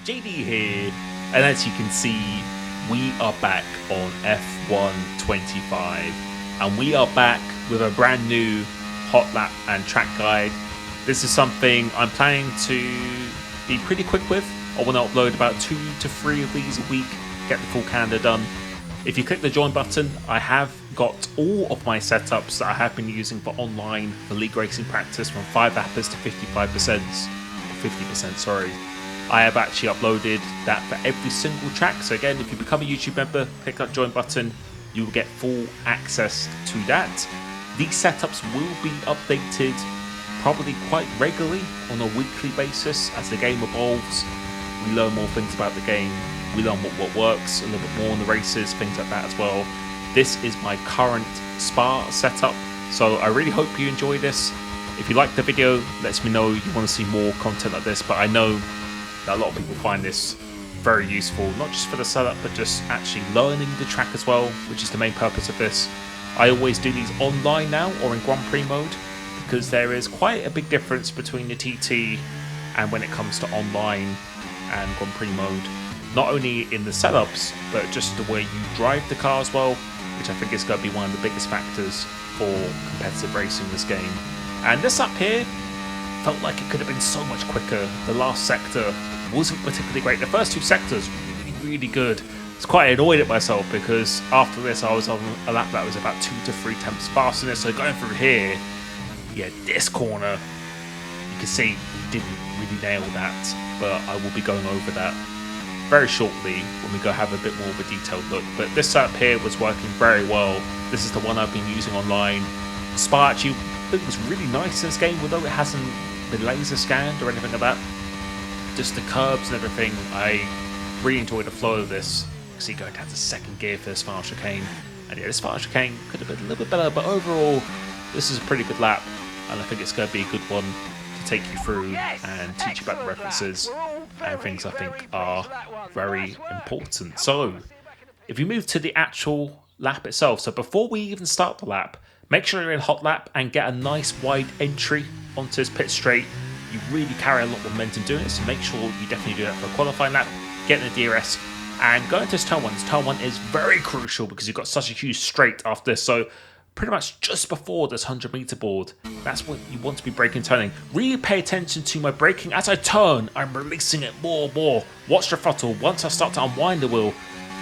JD here, and as you can see, we are back on F1 25, and we are back with a brand new hot lap and track guide. This is something I'm planning to be pretty quick with. I want to upload about 2 to 3 of these a week, get the full calendar done. If you click the join button, I have got all of my setups that I have been using for online, for league racing practice, from 5 appers to 50%, sorry. I have actually uploaded that for every single track. So again, if you become a YouTube member, click that join button, you will get full access to that. These setups will be updated probably quite regularly on a weekly basis as the game evolves. We learn more things about the game, we learn what works, a little bit more on the races, things like that as well. This is my current Spa setup, so I really hope you enjoy this. If you like the video, let me know you want to see more content like this, but I know that a lot of people find this very useful, not just for the setup, but just actually learning the track as well, which is the main purpose of this. I always do these online now, or in Grand Prix mode, because there is quite a big difference between the TT and when it comes to online and Grand Prix mode. Not only in the setups, but just the way you drive the car as well, which I think is going to be one of the biggest factors for competitive racing in this game. And this up here felt like it could have been so much quicker. The last sector wasn't particularly great. The first 2 sectors really good. I was quite annoyed at myself because after this I was on a lap that was about 2 to 3 tenths faster. So going through here, yeah, this corner, you can see didn't really nail that, but I will be going over that very shortly when we go have a bit more of a detailed look. But this setup here was working very well. This is the one I've been using online. Spa actually it was really nice in this game, although it hasn't been laser scanned or anything like that. Just the curbs and everything, I really enjoyed the flow of this. You see going down to 2nd gear for this final chicane, and yeah, this final chicane could have been a little bit better, but overall this is a pretty good lap, and I think it's going to be a good one to take you through and teach you about the references and things I think are very important. So if you move to the actual lap itself, so before we even start the lap, make sure you're in hot lap and get a nice wide entry onto this pit straight. You really carry a lot of momentum doing it, so make sure you definitely do that for a qualifying lap. Get in the DRS and go into this turn 1. This turn 1 is very crucial because you've got such a huge straight after this. So pretty much just before this 100-meter board, that's what you want to be braking, turning. Really pay attention to my braking. As I turn, I'm releasing it more and more. Watch the throttle. Once I start to unwind the wheel,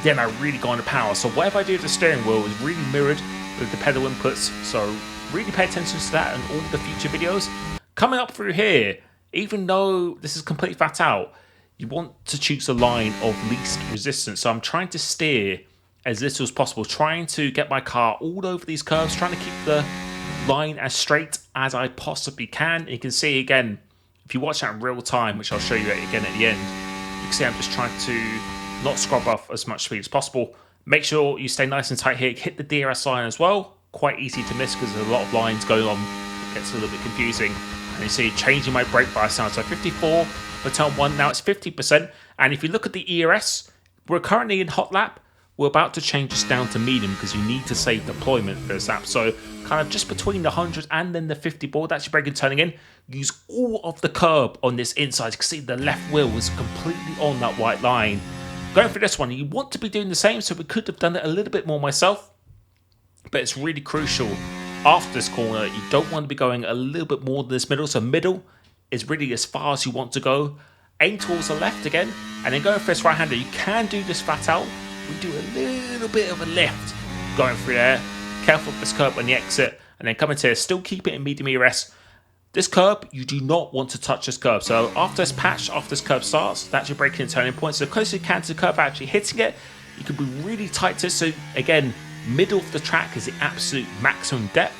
then I really go into power. So whatever I do with the steering wheel is really mirrored with the pedal inputs. So really pay attention to that in all the future videos. Coming up through here, even though this is completely flat out, you want to choose a line of least resistance. So I'm trying to steer as little as possible, trying to get my car all over these curves, trying to keep the line as straight as I possibly can. And you can see again, if you watch that in real time, which I'll show you again at the end, you can see I'm just trying to not scrub off as much speed as possible. Make sure you stay nice and tight here. Hit the DRS line as well. Quite easy to miss because there's a lot of lines going on. It gets a little bit confusing. And you see changing my brake bias now. So 54 for turn 1, now it's 50%. And if you look at the ERS, we're currently in hot lap. We're about to change this down to medium because you need to save deployment for this lap. So kind of just between the 100 and then the 50 board, that's your braking turning in. Use all of the curb on this inside. You can see the left wheel was completely on that white line. Going for this one, you want to be doing the same, so we could have done it a little bit more myself, but it's really crucial. After this corner, you don't want to be going a little bit more than this middle, so middle is really as far as you want to go. Aim towards the left again, and then going for this right-hander. You can do this flat out. We do a little bit of a lift going through there. Careful with this curb on the exit, and then coming to here, still keep it in medium ERS. This curb, you do not want to touch this curb. So after this patch, after this curb starts, that's your braking and turning point. So the closer you can to the curb actually hitting it, you can be really tight to it. So again, middle of the track is the absolute maximum depth.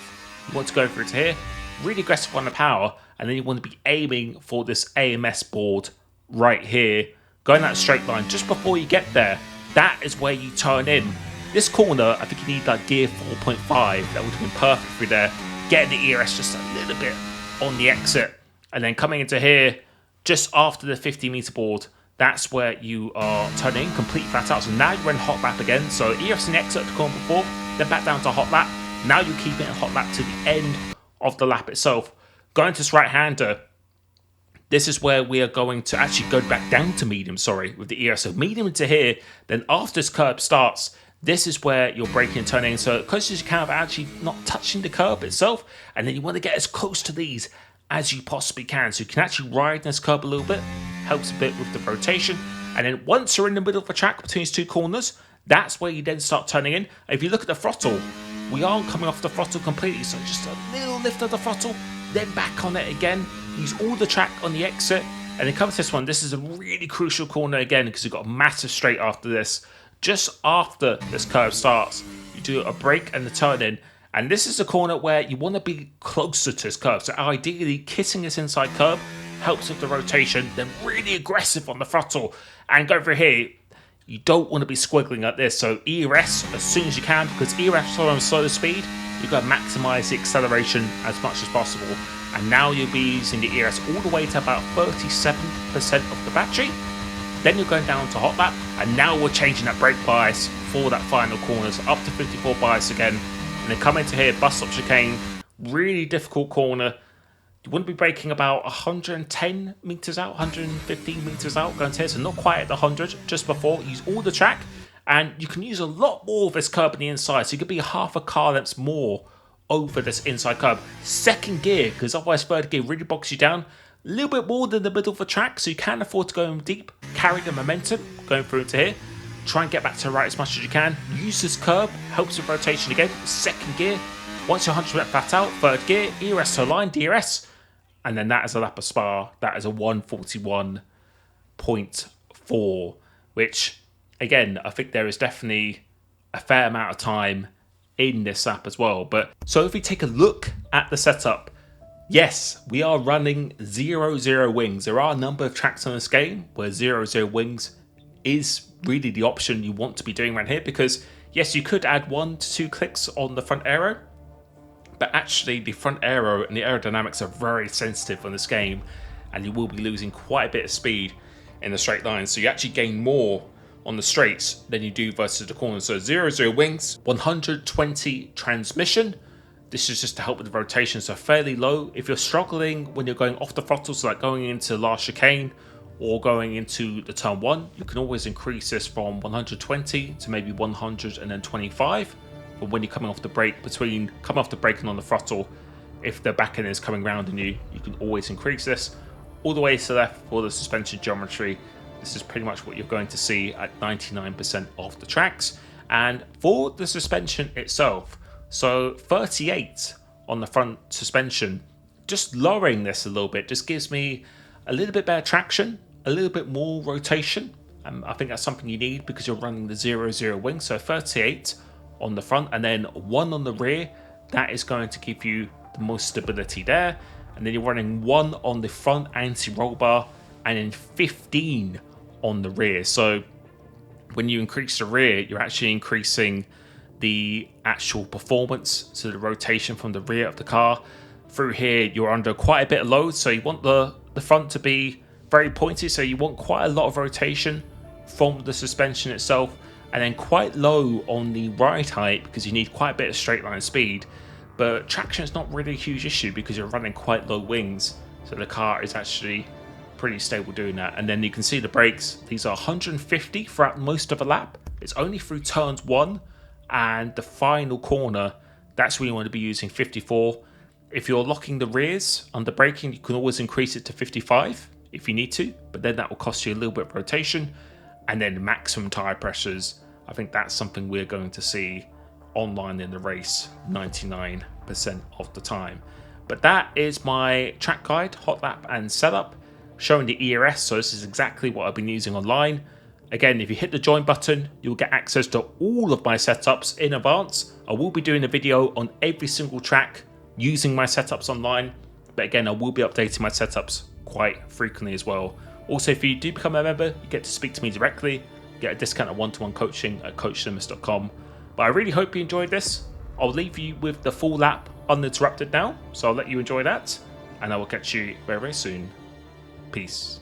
You want to go through to here, really aggressive on the power, and then you want to be aiming for this AMS board right here. Going that straight line just before you get there, that is where you turn in. This corner, I think you need like gear 4.5. That would have been perfect through there. Getting the ERS just a little bit on the exit, and then coming into here just after the 50-meter board, that's where you are turning completely flat out. So now you're in hot lap again. So ERS in the exit at the corner before, then back down to hot lap. Now you keep it in hot lap to the end of the lap itself. Going to this right-hander, this is where we are going to actually go back down to medium, with the ERS. So medium into here, then after this curb starts, this is where you're braking and turning so close as you can, actually not touching the curb itself. And then you want to get as close to these as you possibly can. So you can actually ride this curb a little bit, helps a bit with the rotation. And then once you're in the middle of the track between these two corners, that's where you then start turning in. If you look at the throttle, we aren't coming off the throttle completely, so just a little lift of the throttle, then back on it again. Use all the track on the exit, and then come to this one. This is a really crucial corner again because you've got a massive straight after this. Just after this curve starts, you do a brake and the turn in, and this is a corner where you want to be closer to this curve. So ideally, kissing this inside curb helps with the rotation, then really aggressive on the throttle and go over here. You don't want to be squiggling like this, so ERS as soon as you can, because ERS on slow speed, you've got to maximize the acceleration as much as possible. And now you'll be using the ERS all the way to about 37% of the battery. Then you're going down to hot lap, and now we're changing that brake bias for that final corner, so up to 54 bias again. And then come into here, bus stop chicane, really difficult corner. You want to be braking about 110 meters out, 115 meters out, going to here, so not quite at the 100, just before. Use all the track, and you can use a lot more of this curb on the inside, so you could be half a car length more over this inside curb. Second gear, because otherwise third gear really bogs you down. A little bit more than the middle of the track, so you can afford to go in deep, carry the momentum going through into here. Try and get back to the right as much as you can. Use this curb, helps with rotation again. Second gear, once you're 100% flat out, third gear, ERS to line, DRS. And then that is a lap of Spa. That is a 141.4, which, again, I think there is definitely a fair amount of time in this lap as well. But so if we take a look at the setup, yes, we are running 0-0 wings. There are a number of tracks on this game where 0-0 wings is really the option you want to be doing around here, because yes, you could add 1 to 2 clicks on the front aero, but actually the front aero and the aerodynamics are very sensitive on this game, and you will be losing quite a bit of speed in the straight line. So you actually gain more on the straights than you do versus the corners. So 0-0 wings, 120 transmission. This is just to help with the rotation, so fairly low. If you're struggling when you're going off the throttle, so like going into last chicane or going into the turn 1, you can always increase this from 120 to maybe 125. But when you're coming off the brake, between coming off the brake and on the throttle, if the back end is coming round on you, you can always increase this. All the way to the left for the suspension geometry, this is pretty much what you're going to see at 99% of the tracks. And for the suspension itself, so 38 on the front suspension, just lowering this a little bit just gives me a little bit better traction, a little bit more rotation. I think that's something you need because you're running the 0-0 wing. So 38 on the front and then 1 on the rear, that is going to give you the most stability there. And then you're running 1 on the front anti-roll bar and then 15 on the rear. So when you increase the rear, you're actually increasing the actual performance, so the rotation from the rear of the car. Through here, you're under quite a bit of load, so you want the front to be very pointy, so you want quite a lot of rotation from the suspension itself, and then quite low on the ride height because you need quite a bit of straight line speed. But traction is not really a huge issue because you're running quite low wings, so the car is actually pretty stable doing that. And then you can see the brakes, these are 150 throughout most of the lap. It's only through turns 1 and the final corner, that's where you want to be using 54. If you're locking the rears under braking, you can always increase it to 55 if you need to, but then that will cost you a little bit of rotation. And then maximum tire pressures, I think that's something we're going to see online in the race 99% of the time. But that is my track guide, hot lap and setup, showing the ERS. So this is exactly what I've been using online. Again, if you hit the join button, you'll get access to all of my setups in advance. I will be doing a video on every single track using my setups online. But again, I will be updating my setups quite frequently as well. Also, if you do become a member, you get to speak to me directly, get a discount at one-to-one coaching at coachlimitless.com. But I really hope you enjoyed this. I'll leave you with the full lap uninterrupted now, so I'll let you enjoy that, and I will catch you very, very soon. Peace.